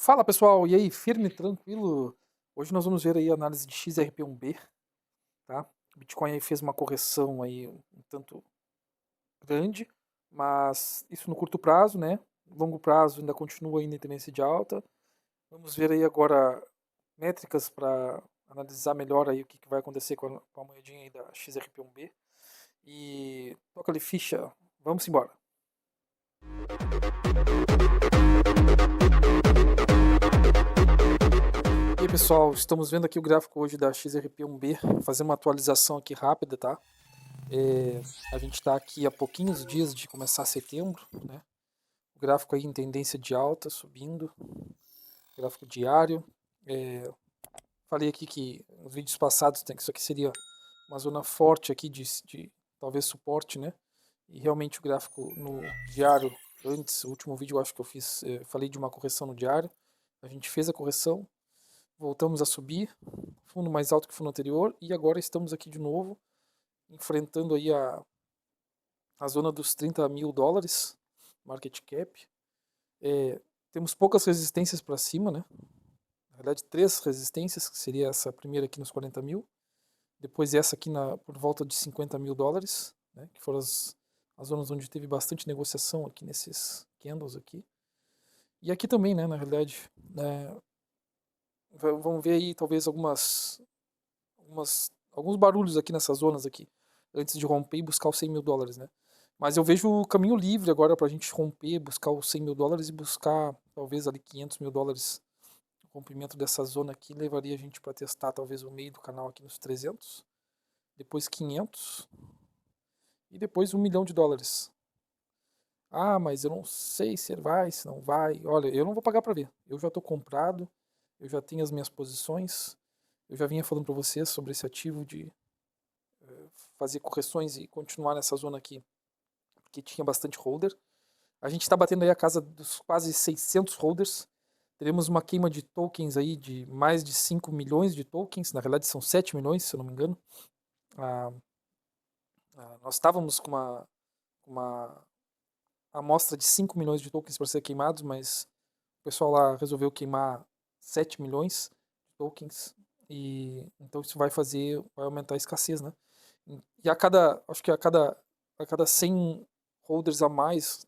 Fala pessoal, e aí, firme, tranquilo? Hoje nós vamos ver aí a análise de XRP1B, tá? O Bitcoin aí fez uma correção aí um tanto grande, mas isso no curto prazo, né? Longo prazo ainda continua ainda em tendência de alta. Vamos ver aí agora métricas para analisar melhor aí o que vai acontecer com a moedinha aí da XRP1B. E toca ali ficha, vamos embora. E aí pessoal, estamos vendo aqui o gráfico hoje da XRP1B, fazer uma atualização aqui rápida, tá? A gente está aqui há pouquinhos dias de começar setembro, né? O gráfico aí em tendência de alta, subindo, gráfico diário. É, falei aqui que nos vídeos passados que isso aqui seria uma zona forte aqui de talvez suporte, né? E realmente o gráfico no diário, antes, o último vídeo eu acho que eu fiz, falei de uma correção no diário. A gente fez a correção, voltamos a subir, fundo mais alto que o fundo anterior, e agora estamos aqui de novo, enfrentando aí a zona dos 30 mil dólares, market cap. Temos poucas resistências para cima, né? Na verdade, três resistências, que seria essa primeira aqui nos 40 mil, depois essa aqui por volta de 50 mil dólares, né? Que foram as zonas onde teve bastante negociação aqui nesses candles aqui. E aqui também, né, na realidade, vamos ver aí talvez alguns barulhos aqui nessas zonas aqui, antes de romper e buscar os 100 mil dólares, né? Mas eu vejo o caminho livre agora para a gente romper, buscar os 100 mil dólares e buscar talvez ali 500 mil dólares. O rompimento dessa zona aqui levaria a gente para testar talvez o meio do canal aqui nos 300, depois 500 e depois 1 milhão de dólares. Ah, mas eu não sei se vai, se não vai. Olha, eu não vou pagar para ver. Eu já estou comprado, eu já tenho as minhas posições, eu já vinha falando para vocês sobre esse ativo de fazer correções e continuar nessa zona aqui, porque tinha bastante holder. A gente está batendo aí a casa dos quase 600 holders. Teremos uma queima de tokens aí de mais de 5 milhões de tokens. Na realidade são 7 milhões, se eu não me engano. Ah, nós estávamos com uma amostra de 5 milhões de tokens para ser queimados, mas o pessoal lá resolveu queimar 7 milhões de tokens. E então isso vai aumentar a escassez, né? E acho que a cada 100 holders a mais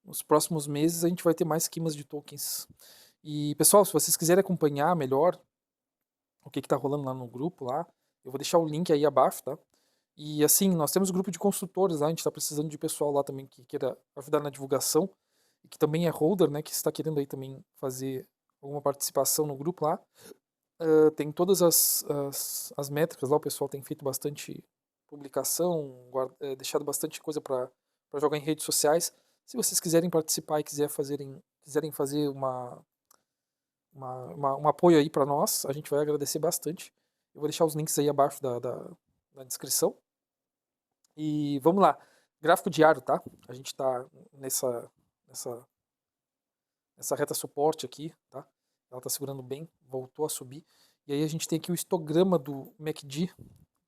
nos próximos meses a gente vai ter mais queimas de tokens. E pessoal, se vocês quiserem acompanhar melhor o que está rolando lá no grupo lá, eu vou deixar o link aí abaixo, tá? E assim, nós temos um grupo de consultores lá, a gente está precisando de pessoal lá também que queira ajudar na divulgação, e que também é holder, né, que está querendo aí também fazer alguma participação no grupo lá. Tem todas as métricas lá, o pessoal tem feito bastante publicação, deixado bastante coisa para jogar em redes sociais. Se vocês quiserem participar e quiserem fazer um apoio aí para nós, a gente vai agradecer bastante. Eu vou deixar os links aí abaixo da descrição. E vamos lá, gráfico diário, tá? A gente está nessa, nessa reta suporte aqui, tá? Ela está segurando bem, voltou a subir. E aí a gente tem aqui o histograma do MACD,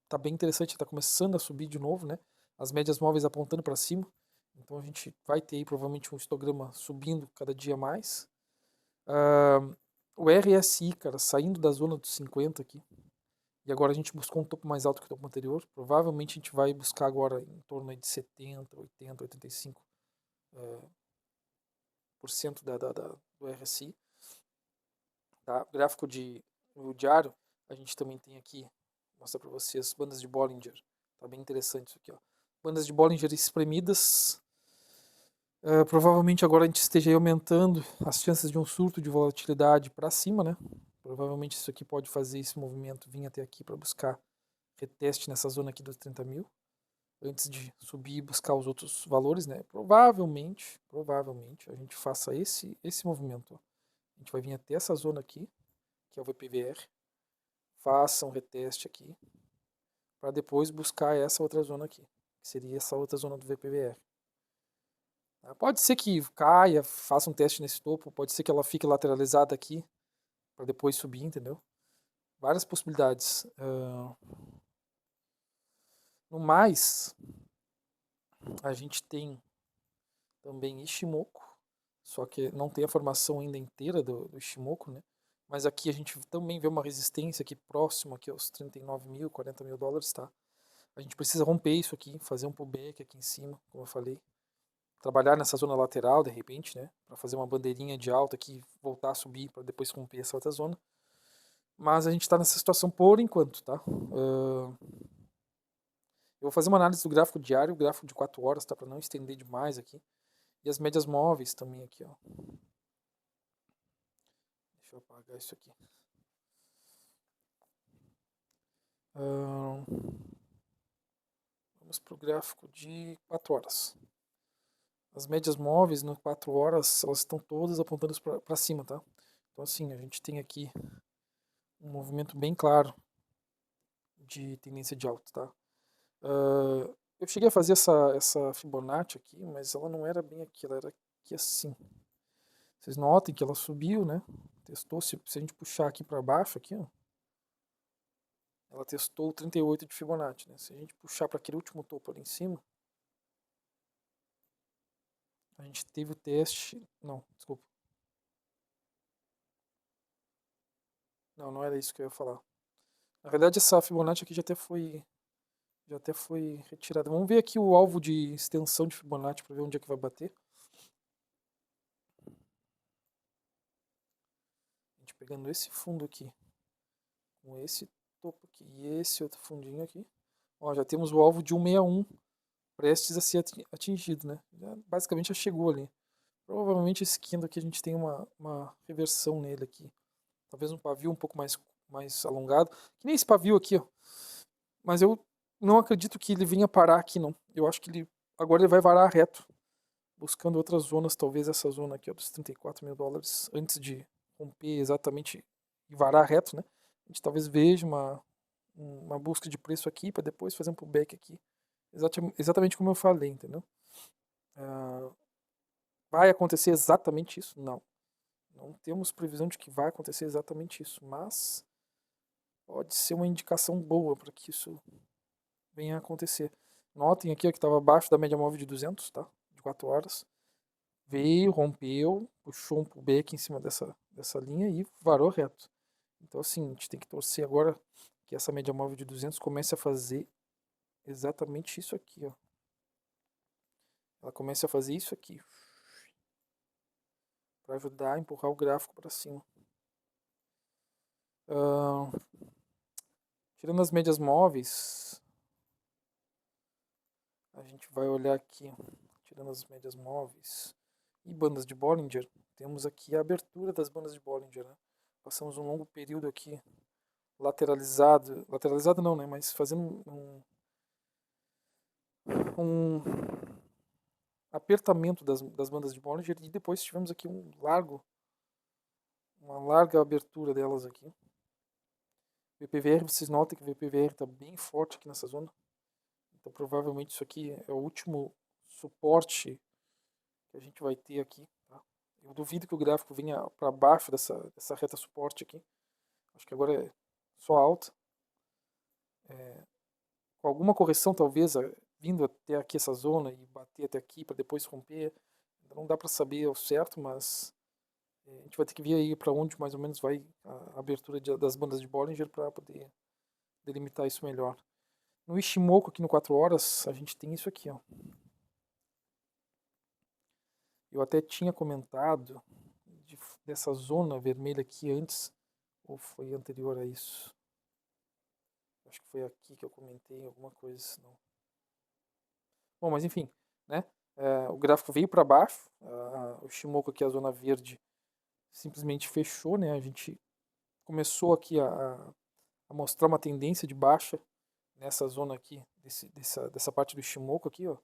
tá bem interessante, está começando a subir de novo, né? As médias móveis apontando para cima. Então a gente vai ter aí provavelmente um histograma subindo cada dia mais. O RSI, cara, saindo da zona dos 50 aqui. E agora a gente buscou um topo mais alto que o topo anterior. Provavelmente a gente vai buscar agora em torno aí de 70, 80, 85% do RSI. Tá? Gráfico no diário, a gente também tem aqui, vou mostrar para vocês, bandas de Bollinger. Tá bem interessante isso aqui, ó. Bandas de Bollinger espremidas. Provavelmente agora a gente esteja aí aumentando as chances de um surto de volatilidade para cima, né? Provavelmente isso aqui pode fazer esse movimento vir até aqui para buscar reteste nessa zona aqui dos 30 mil, antes de subir e buscar os outros valores, né? Provavelmente a gente faça esse movimento, ó. A gente vai vir até essa zona aqui, que é o VPVR, faça um reteste aqui, para depois buscar essa outra zona aqui, que seria essa outra zona do VPVR. Pode ser que caia, faça um teste nesse topo, pode ser que ela fique lateralizada aqui, para depois subir, entendeu? Várias possibilidades. No mais, a gente tem também Ishimoku, só que não tem a formação ainda inteira do Ishimoku, né? Mas aqui a gente também vê uma resistência aqui próximo aqui aos 39 mil, 40 mil dólares, tá? A gente precisa romper isso aqui, fazer um pullback aqui em cima, como eu falei. Trabalhar nessa zona lateral, de repente, né? Para fazer uma bandeirinha de alta aqui, voltar a subir para depois romper essa outra zona. Mas a gente está nessa situação por enquanto, tá? Eu vou fazer uma análise do gráfico diário, o gráfico de 4 horas, tá? Para não estender demais aqui. E as médias móveis também aqui, ó. Deixa eu apagar isso aqui. Vamos para o gráfico de 4 horas. As médias móveis no 4 horas, elas estão todas apontando para cima, tá? Então assim, a gente tem aqui um movimento bem claro de tendência de alta, tá? Eu cheguei a fazer essa Fibonacci aqui, mas ela não era bem aqui, ela era aqui assim. Vocês notem que ela subiu, né? Testou, se a gente puxar aqui para baixo, aqui, ó, ela testou o 38 de Fibonacci, né? Se a gente puxar para aquele último topo ali em cima, a gente teve o teste... Não, desculpa. Não, não era isso que eu ia falar. Na verdade, essa Fibonacci aqui já até foi retirada. Vamos ver aqui o alvo de extensão de Fibonacci para ver onde é que vai bater. A gente pegando esse fundo aqui, com esse topo aqui e esse outro fundinho aqui. Ó, já temos o alvo de 161 prestes a ser atingido, né? Basicamente já chegou ali. Provavelmente esse candle aqui a gente tem uma reversão nele aqui. Talvez um pavio um pouco mais alongado. Que nem esse pavio aqui, ó. Mas eu não acredito que ele venha parar aqui, não. Eu acho que agora ele vai varar reto. Buscando outras zonas, talvez essa zona aqui, ó, dos 34 mil dólares, antes de romper exatamente e varar reto, né? A gente talvez veja uma busca de preço aqui para depois fazer um pullback aqui. Exatamente como eu falei, entendeu? Vai acontecer exatamente isso? Não. Não temos previsão de que vai acontecer exatamente isso, mas pode ser uma indicação boa para que isso venha a acontecer. Notem aqui ó, que estava abaixo da média móvel de 200, tá? De 4 horas. Veio, rompeu, puxou um pullback em cima dessa linha e varou reto. Então assim, a gente tem que torcer agora que essa média móvel de 200 comece a fazer exatamente isso aqui, ó. Ela comece a fazer isso aqui. Para ajudar a empurrar o gráfico para cima. Tirando as médias móveis, a gente vai olhar aqui, tirando as médias móveis e bandas de Bollinger, temos aqui a abertura das bandas de Bollinger, né? Passamos um longo período aqui lateralizado não, né? Mas fazendo um apertamento das bandas de Bollinger e depois tivemos aqui uma larga abertura delas aqui. VPVR, vocês notem que o VPVR está bem forte aqui nessa zona. Então provavelmente isso aqui é o último suporte que a gente vai ter aqui. Tá? Eu duvido que o gráfico venha para baixo dessa reta suporte aqui. Acho que agora é só alta. Com alguma correção talvez vindo até aqui essa zona e bater até aqui para depois romper. Não dá para saber ao certo, mas a gente vai ter que ver aí para onde mais ou menos vai a abertura das bandas de Bollinger para poder delimitar isso melhor. No Ishimoku aqui no 4 horas, a gente tem isso aqui, ó. Eu até tinha comentado dessa zona vermelha aqui antes, ou foi anterior a isso? Acho que foi aqui que eu comentei alguma coisa, não. Bom, mas enfim, né? O gráfico veio para baixo, o Ishimoku aqui, a zona verde, simplesmente fechou, né? A gente começou aqui a mostrar uma tendência de baixa nessa zona aqui, dessa parte do Ishimoku aqui, ó.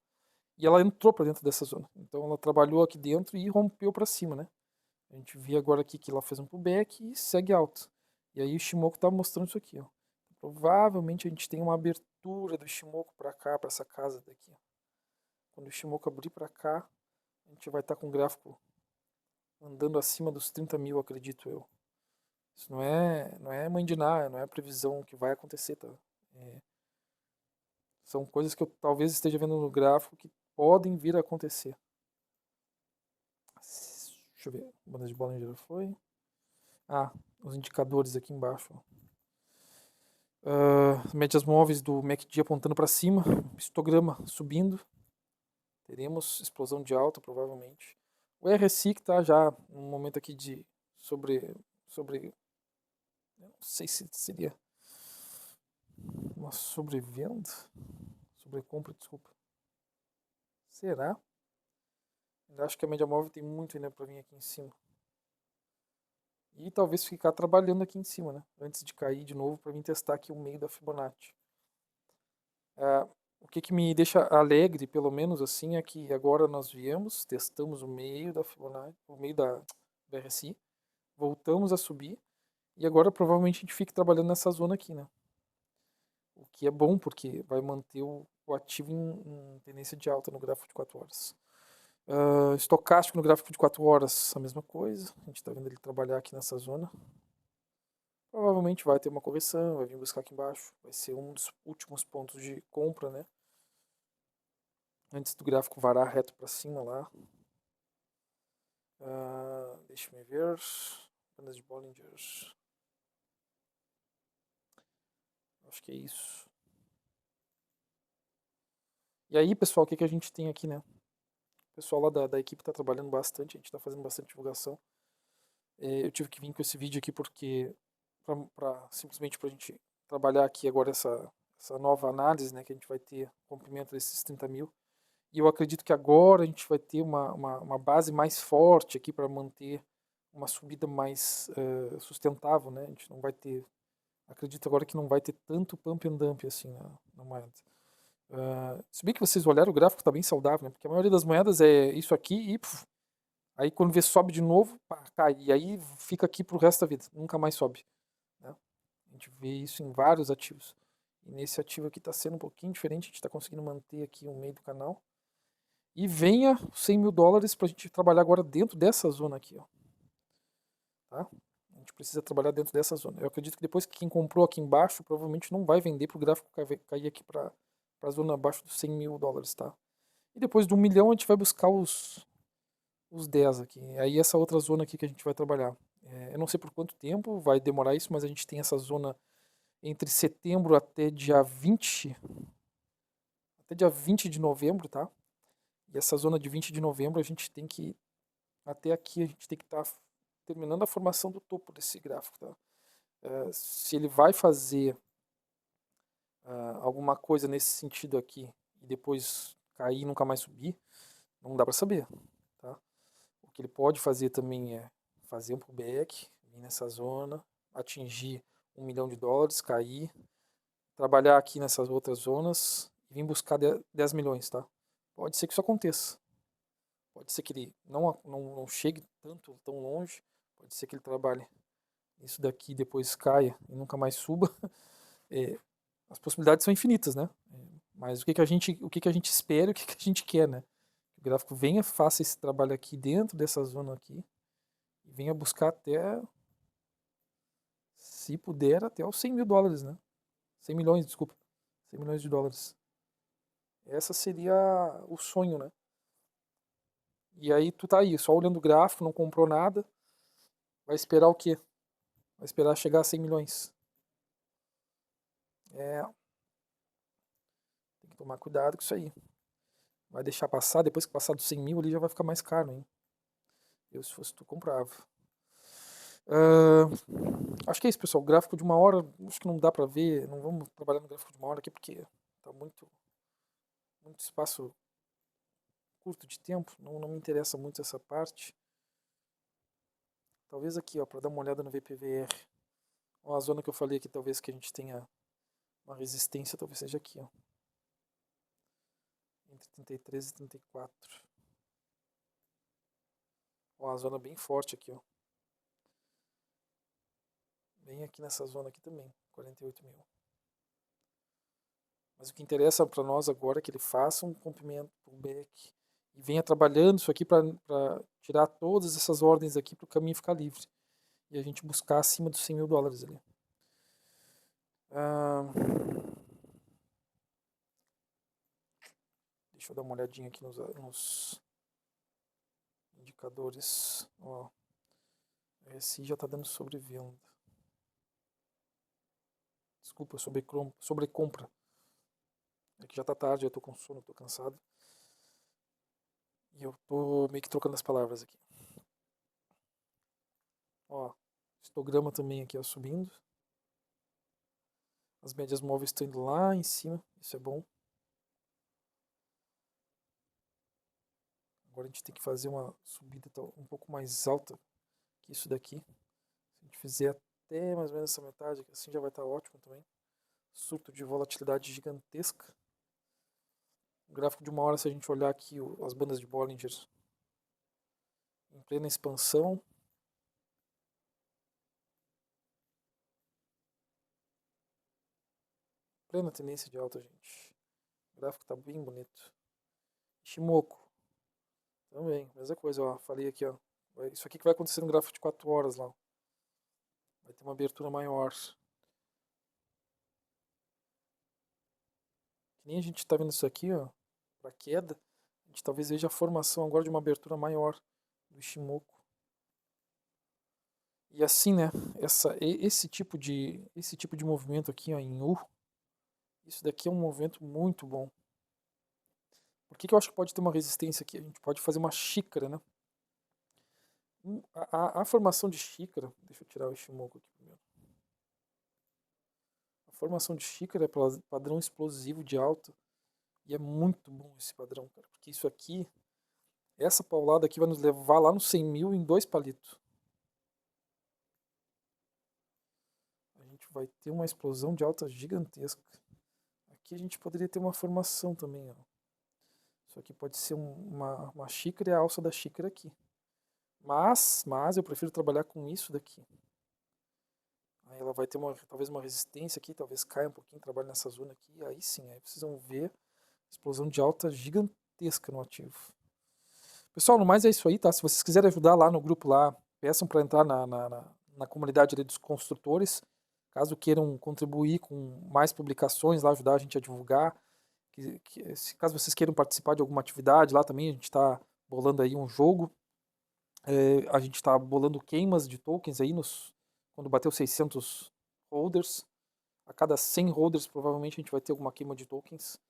E ela entrou para dentro dessa zona. Então ela trabalhou aqui dentro e rompeu para cima, né? A gente vê agora aqui que ela fez um pullback e segue alto. E aí o Ishimoku está mostrando isso aqui, ó. Provavelmente a gente tem uma abertura do Ishimoku para cá, para essa casa daqui. Quando o Ishimoku abrir para cá, a gente vai estar com o gráfico andando acima dos 30 mil, acredito eu. Isso não é mãe de nada, não é previsão que vai acontecer, tá? São coisas que eu talvez esteja vendo no gráfico que podem vir a acontecer. Deixa eu ver. Bandas de Bollinger já foi. Ah, os indicadores aqui embaixo. Médias móveis do MACD apontando para cima. Histograma subindo. Teremos explosão de alta, provavelmente. O RSI que está já num momento aqui de sobre não sei se seria uma sobrevenda, sobrecompra, desculpa. Será? Eu acho que a média móvel tem muito ainda para vir aqui em cima. E talvez ficar trabalhando aqui em cima, né? Antes de cair de novo para vir testar aqui o meio da Fibonacci. O que me deixa alegre, pelo menos assim, é que agora nós viemos, testamos o meio da Fibonacci, o meio da RSI, voltamos a subir e agora provavelmente a gente fica trabalhando nessa zona aqui, né? O que é bom porque vai manter o ativo em tendência de alta no gráfico de 4 horas. Estocástico no gráfico de 4 horas, a mesma coisa. A gente está vendo ele trabalhar aqui nessa zona. Provavelmente vai ter uma correção, vai vir buscar aqui embaixo. Vai ser um dos últimos pontos de compra, né? Antes do gráfico varar reto para cima lá. Deixa eu ver. Bandas de Bollinger. Acho que é isso. E aí, pessoal, o que a gente tem aqui, né? O pessoal lá da equipe está trabalhando bastante, a gente está fazendo bastante divulgação. Eu tive que vir com esse vídeo aqui porque simplesmente para a gente trabalhar aqui agora essa nova análise, né, que a gente vai ter rompimento desses 30 mil. E eu acredito que agora a gente vai ter uma base mais forte aqui para manter uma subida mais sustentável, né? A gente não vai ter, acredito agora que não vai ter tanto pump and dump assim na moeda. Se bem que vocês olharam, o gráfico está bem saudável, né? Porque a maioria das moedas é isso aqui e aí quando vê sobe de novo, pá, cai. E aí fica aqui pro resto da vida, nunca mais sobe. Né? A gente vê isso em vários ativos. E nesse ativo aqui está sendo um pouquinho diferente, a gente está conseguindo manter aqui o meio do canal. E venha 100 mil dólares para a gente trabalhar agora dentro dessa zona aqui. Ó. Tá? A gente precisa trabalhar dentro dessa zona. Eu acredito que depois que quem comprou aqui embaixo, provavelmente não vai vender para o gráfico cair aqui para a zona abaixo dos 100 mil dólares. Tá? E depois do 1 milhão a gente vai buscar os 10 aqui. Aí essa outra zona aqui que a gente vai trabalhar. Eu não sei por quanto tempo vai demorar isso, mas a gente tem essa zona entre setembro até dia 20, até dia 20 de novembro, tá? E essa zona de 20 de novembro a gente tem que, até aqui a gente tem que estar terminando a formação do topo desse gráfico, tá? Se ele vai fazer alguma coisa nesse sentido aqui e depois cair e nunca mais subir, não dá para saber, tá? O que ele pode fazer também é fazer um pullback, vir nessa zona, atingir 1 milhão de dólares, cair, trabalhar aqui nessas outras zonas e vir buscar 10 milhões, tá? Pode ser que isso aconteça. Pode ser que ele não chegue tão longe. Pode ser que ele trabalhe isso daqui depois caia e nunca mais suba. As possibilidades são infinitas, né? Mas o que a gente espera, o que a gente quer, né? Que o gráfico venha, faça esse trabalho aqui dentro dessa zona aqui e venha buscar até, se puder, até os 100 mil dólares, né? 100 milhões, desculpa. 100 milhões de dólares. Essa seria o sonho, né? E aí tu tá aí, só olhando o gráfico, não comprou nada, vai esperar o quê? Vai esperar chegar a 100 milhões. Tem que tomar cuidado com isso aí. Vai deixar passar, depois que passar dos 100 mil ali já vai ficar mais caro, hein? Eu, se fosse tu, comprava. Acho que é isso, pessoal. O gráfico de uma hora, acho que não dá pra ver. Não vamos trabalhar no gráfico de uma hora aqui porque tá muito espaço curto de tempo. Não me interessa muito essa parte. Talvez aqui, ó, pra dar uma olhada no VPVR. Ó, a zona que eu falei aqui, talvez que a gente tenha uma resistência, talvez seja aqui, ó. Entre 33 e 34. Ó, a zona bem forte aqui, ó. Bem aqui nessa zona aqui também, 48 mil. Mas o que interessa para nós agora é que ele faça um comprimento, um back, e venha trabalhando isso aqui para tirar todas essas ordens aqui para o caminho ficar livre. E a gente buscar acima dos 100 mil dólares ali. Deixa eu dar uma olhadinha aqui nos indicadores. Ó, esse já tá dando sobrevenda. Desculpa, sobrecompra. É que já tá tarde, eu tô com sono, tô cansado. E eu tô meio que trocando as palavras aqui. Ó, histograma também aqui, ó, subindo. As médias móveis estão indo lá em cima, isso é bom. Agora a gente tem que fazer uma subida um pouco mais alta que isso daqui. Se a gente fizer até mais ou menos essa metade, assim já vai estar ótimo também. Surto de volatilidade gigantesca. O gráfico de uma hora, se a gente olhar aqui as bandas de Bollinger em plena expansão. Plena tendência de alta, gente. O gráfico tá bem bonito. Shimoku. Também, mesma coisa, ó. Falei aqui, ó. Isso aqui que vai acontecer no gráfico de 4 horas lá. Vai ter uma abertura maior. Que nem a gente tá vendo isso aqui, ó. Pra queda. A gente talvez veja a formação agora de uma abertura maior do Shimoku. E assim, né? Esse tipo de movimento aqui, ó, em U. Isso daqui é um movimento muito bom. Por que eu acho que pode ter uma resistência aqui? A gente pode fazer uma xícara, né? A formação de xícara, deixa eu tirar o Ishimoku aqui primeiro. A formação de xícara é padrão explosivo de alta. E é muito bom esse padrão, cara. Porque isso aqui, essa paulada aqui vai nos levar lá nos 100 mil em 2 palitos. A gente vai ter uma explosão de alta gigantesca. Aqui a gente poderia ter uma formação também, ó. Isso aqui pode ser uma xícara e a alça da xícara aqui. Mas eu prefiro trabalhar com isso daqui. Aí ela vai ter talvez uma resistência aqui, talvez caia um pouquinho, trabalhe nessa zona aqui. Aí sim, aí vocês vão ver explosão de alta gigantesca no ativo. Pessoal, no mais é isso aí, tá? Se vocês quiserem ajudar lá no grupo lá, peçam para entrar na comunidade ali dos construtores. Caso queiram contribuir com mais publicações lá, ajudar a gente a divulgar. Caso vocês queiram participar de alguma atividade lá também, a gente está bolando aí um jogo. A gente está bolando queimas de tokens aí quando bateu 600 holders. A cada 100 holders provavelmente a gente vai ter alguma queima de tokens.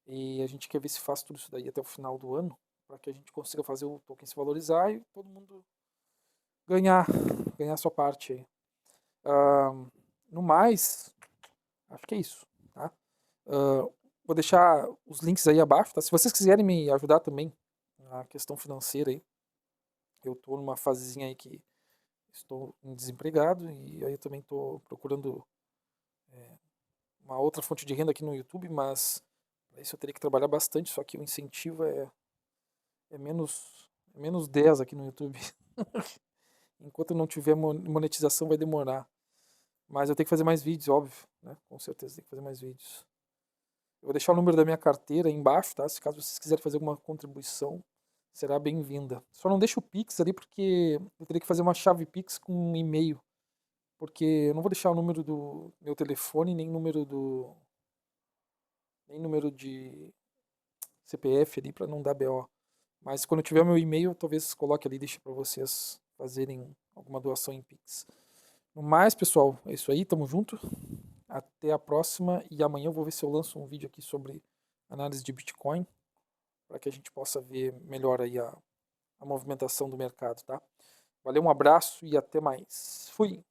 E a gente quer ver se faz tudo isso daí até o final do ano, para que a gente consiga fazer o token se valorizar e todo mundo ganhar a sua parte aí. No mais, acho que é isso, tá? Vou deixar os links aí abaixo, tá? Se vocês quiserem me ajudar também na questão financeira aí, eu tô numa fasezinha aí que estou desempregado e aí eu também tô procurando uma outra fonte de renda aqui no YouTube, mas para isso eu teria que trabalhar bastante, só que o incentivo é menos 10 aqui no YouTube. Enquanto eu não tiver monetização vai demorar. Mas eu tenho que fazer mais vídeos, óbvio, né? Com certeza tem que fazer mais vídeos. Eu vou deixar o número da minha carteira aí embaixo, tá? Se caso vocês quiserem fazer alguma contribuição, será bem-vinda. Só não deixa o Pix ali porque eu teria que fazer uma chave Pix com um e-mail. Porque eu não vou deixar o número do meu telefone, nem número de CPF ali para não dar BO. Mas quando eu tiver meu e-mail, talvez coloque ali e deixe para vocês fazerem alguma doação em Pix. No mais, pessoal, é isso aí, tamo junto. Até a próxima e amanhã eu vou ver se eu lanço um vídeo aqui sobre análise de Bitcoin, para que a gente possa ver melhor aí a movimentação do mercado, tá? Valeu, um abraço e até mais. Fui!